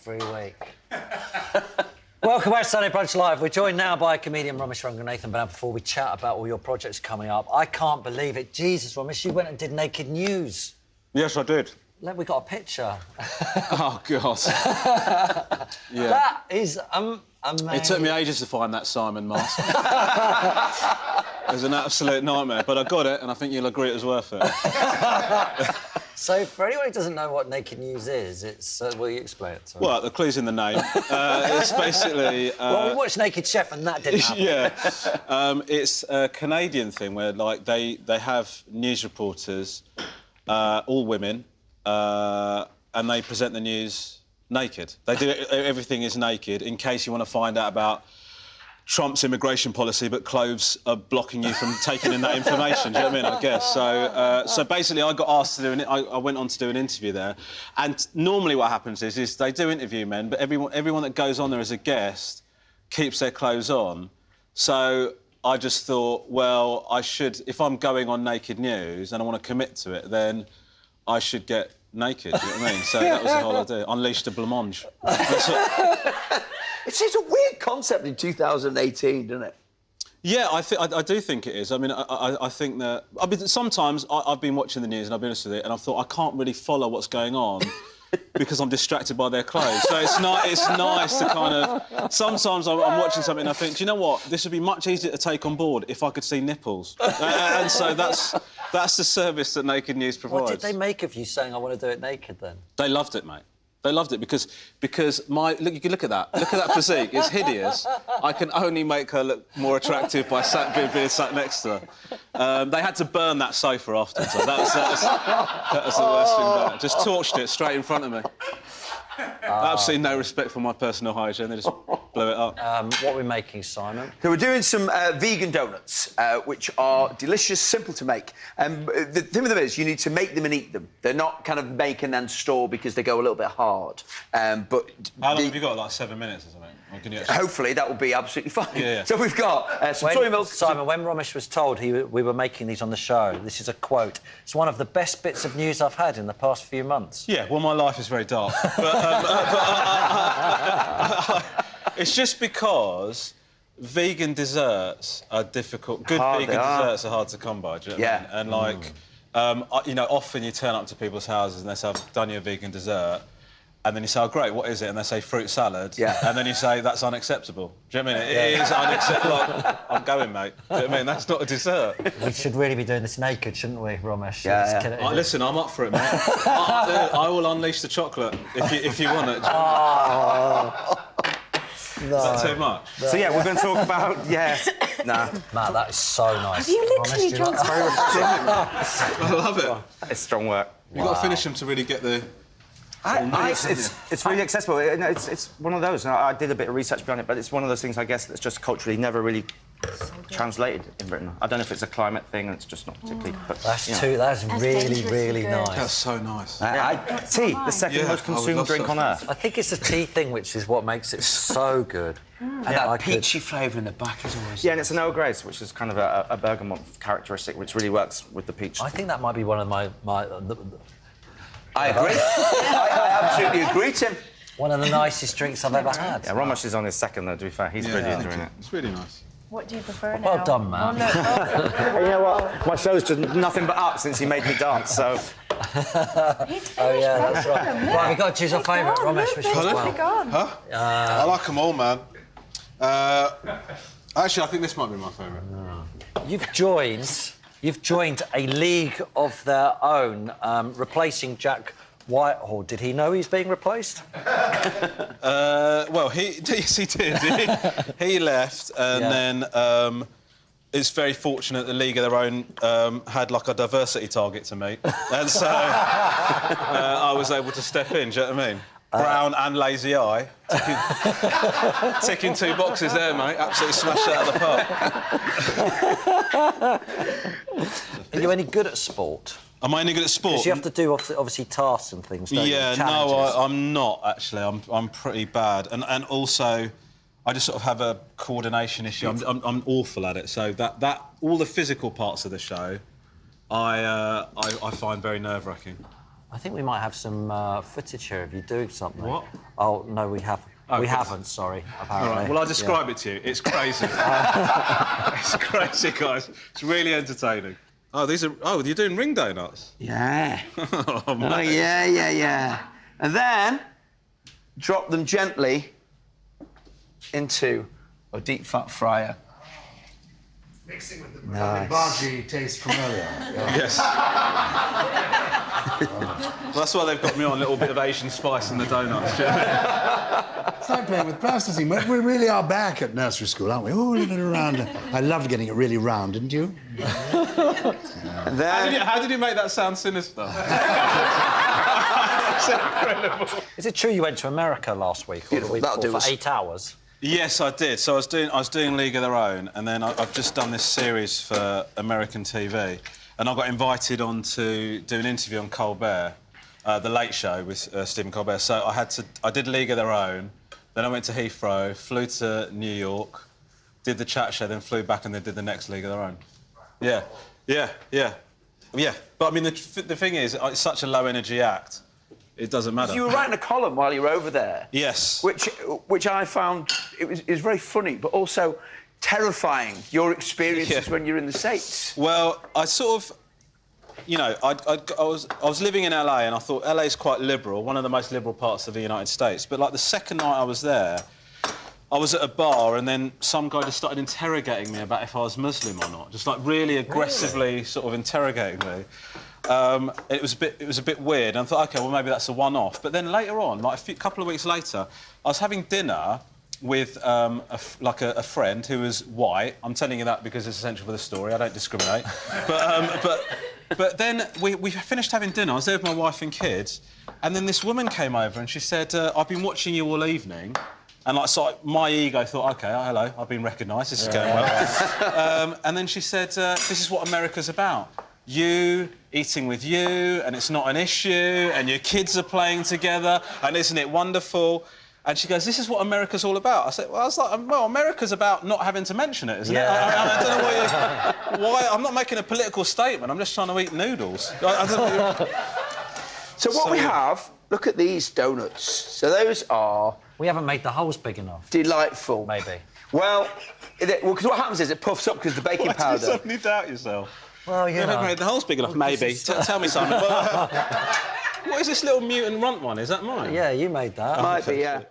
every week. Welcome back to Sunday Brunch Live. We're joined now by comedian Romesh Ranganathan. But before we chat about all your projects coming up, I can't believe it. Jesus, Romesh, you went and did Naked News. Yes, I did. We got a picture. Oh, God. Yeah. That is amazing. It took me ages to find that Simon mask. It was an absolute nightmare, but I got it, and I think you'll agree it was worth it. So, for anyone who doesn't know what Naked News is, it's... will you explain it to me? Well, the clue's in the name. It's basically... well, we watched Naked Chef and that didn't happen. Yeah. It's a Canadian thing where, like, they have news reporters, all women, and they present the news naked. They do everything is naked in case you want to find out about Trump's immigration policy, but clothes are blocking you from taking in that information. Do you know what I mean? I guess so. So basically, I got asked to do I went on to do an interview there, and normally what happens is they do interview men, but everyone that goes on there as a guest keeps their clothes on. So I just thought, well, I should, if I'm going on Naked News and I want to commit to it, then I should get naked. Do you know what I mean? So that was the whole idea. Unleash the blancmange. It's a weird concept in 2018, doesn't it? Yeah, I do think it is. I mean, I think that... I mean, sometimes I've been watching the news, and I'll be honest with you, and I thought, I can't really follow what's going on because I'm distracted by their clothes. So it's nice to kind of... Sometimes I'm watching something and I think, do you know what? This would be much easier to take on board if I could see nipples. And so that's the service that Naked News provides. What did they make of you saying, I want to do it naked, then? They loved it, mate. They loved it because look, you can look at that. Look at that physique. It's hideous. I can only make her look more attractive by being sat next to her. They had to burn that sofa afterwards. So that was the worst thing about it. Just torched it straight in front of me. Absolutely no respect for my personal hygiene. They just blew it up. What are we making, Simon? So we're doing some vegan donuts, which are delicious, simple to make. The thing with them is you need to make them and eat them. They're not kind of make and then store because they go a little bit hard. But how long have you got? Like 7 minutes or something? Or can you actually... Hopefully that will be absolutely fine. Yeah. So we've got some soy milk. Simon, when Romesh was told we were making these on the show, this is a quote. It's one of the best bits of news I've had in the past few months. Yeah, well, my life is very dark. It's just because vegan desserts are difficult. Good vegan desserts are hard to come by, do you know what I mean? And, like, you know, often you turn up to people's houses and they say, I've done you a vegan dessert, and then you say, oh, great, what is it? And they say, fruit salad. Yeah. And then you say, that's unacceptable. Do you know what I mean? It is unacceptable. Like, I'm going, mate. Do you know what I mean? That's not a dessert. We should really be doing this naked, shouldn't we, Romesh? Yeah. Listen, I'm up for it, mate. I will unleash the chocolate if you want it. Oh. No. Is that too much? So, yeah, we're going to talk about... Nah. Matt, that is so nice. Have you literally drunk Romesh, very I love it. It's strong work. You've got to finish them to really get the... It's really accessible. It's one of those. I did a bit of research behind it, but it's one of those things, I guess, that's just culturally never really translated in Britain. I don't know if it's a climate thing and it's just not particularly... But, that's really nice. That's so nice. Tea, the second most consumed drink on earth. I think it's the tea thing which is what makes it so good. And that peachy flavour in the back is always... Yeah, and it's an Earl Grey, which is kind of a bergamot characteristic, which really works with the peach. I think that might be one of my I agree. I absolutely agree, Tim. One of the nicest drinks I've ever had. Yeah, Romesh is on his second, though, to be fair. He's really enjoying it. It's really nice. What do you prefer now? Well done, man. Oh, no. You know what? My show's just nothing but up since he made me dance, so... Oh, yeah, that's right. Right, we've got to choose our favourite, Romesh, which one's well. Huh? I like them all, man. Actually, I think this might be my favourite. You've joined a league of their own, replacing Jack Whitehall. Did he know he's being replaced? Well, yes, he did. He left, and then it's very fortunate the League of Their Own had, like, a diversity target to meet. And so I was able to step in, do you know what I mean? Brown and lazy eye. Ticking 2 boxes there, mate. Absolutely smashed it out of the park. Are you any good at sport? Am I any good at sport? Because you have to do, obviously, tasks and things, don't you? Yeah, no, I'm not, actually. I'm pretty bad. And also, I just sort of have a coordination issue. I'm awful at it. So that all the physical parts of the show, I find very nerve-wracking. I think we might have some footage here of you doing something. What? Oh, no, we haven't. Oh, we good. haven't, sorry, All apparently. right, well, I'll describe it to you. It's crazy. It's crazy, guys. It's really entertaining. Oh, these are... Oh, you're doing ring donuts? Yeah. Oh, Oh, mate. yeah. And then drop them gently into a deep fat fryer. Mixing with the barbecue taste from earlier. Yes. Well, that's why they've got me on a little bit of Asian spice in the donuts. Do you know what I mean? It's like playing with plasticine. We really are back at nursery school, aren't we? Oh, a little round. I loved getting it really round, didn't you? And then... How did you make that sound sinister? That's incredible. Is it true you went to America last week or the week That'll before do for us. 8 hours? Yes, I did. So I was doing League of Their Own, and then I've just done this series for American TV, and I got invited on to do an interview on Colbert, The Late Show with Stephen Colbert. So I did League of Their Own, then I went to Heathrow, flew to New York, did the chat show, then flew back and then did the next League of Their Own. Yeah. But I mean, the thing is, it's such a low energy act. It doesn't matter. You were writing a column while you were over there. Yes. Which I found it was very funny, but also terrifying. Your experiences when you're in the States. Well, I sort of, you know, I was living in LA, and I thought LA's quite liberal, one of the most liberal parts of the United States. But like the second night I was there, I was at a bar, and then some guy just started interrogating me about if I was Muslim or not, just like really aggressively sort of interrogating me. It was a bit weird, and I thought, OK, well, maybe that's a one-off. But then later on, like a couple of weeks later, I was having dinner with a friend who was white. I'm telling you that because it's essential for the story. I don't discriminate. But then we finished having dinner. I was there with my wife and kids, and then this woman came over and she said, I've been watching you all evening. And like, so my ego thought, OK, hello, I've been recognised, this is going well. And then she said, this is what America's about. You eating with you, and it's not an issue, and your kids are playing together, and isn't it wonderful? And she goes, this is what America's all about. I said, well, America's about not having to mention it, isn't it? I don't know why I'm not making a political statement, I'm just trying to eat noodles. I don't know. So what we have, look at these donuts. So those are... We haven't made the holes big enough. Delightful. Maybe. Well, because what happens is it puffs up because the baking Why do you powder... suddenly doubt yourself? Well, you know. Made the hole's big enough, maybe. Tell me, Simon. What is this little mutant runt one? Is that mine? Yeah, you made that. Might be, yeah.